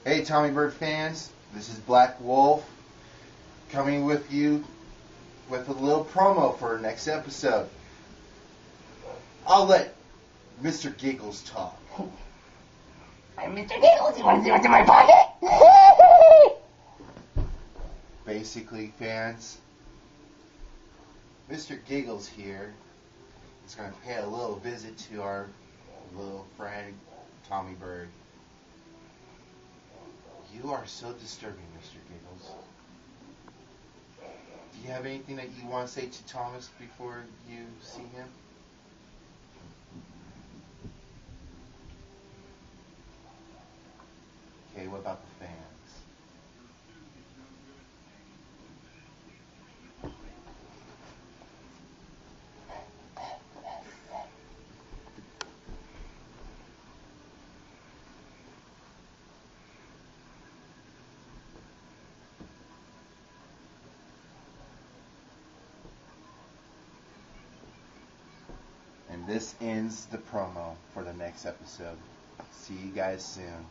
Hey Tommy Bird fans, this is Black Wolf coming with you with a little promo for our next episode. I'll let Mr. Giggles talk. I'm Mr. Giggles, you want to see what's in my pocket? Basically, fans, Mr. Giggles here is going to pay a little visit to our little friend Tommy Bird. You are so disturbing, Mr. Giggles. Do you have anything that you want to say to Thomas before you see him? Okay, what about the fans? And this ends the promo for the next episode. See you guys soon.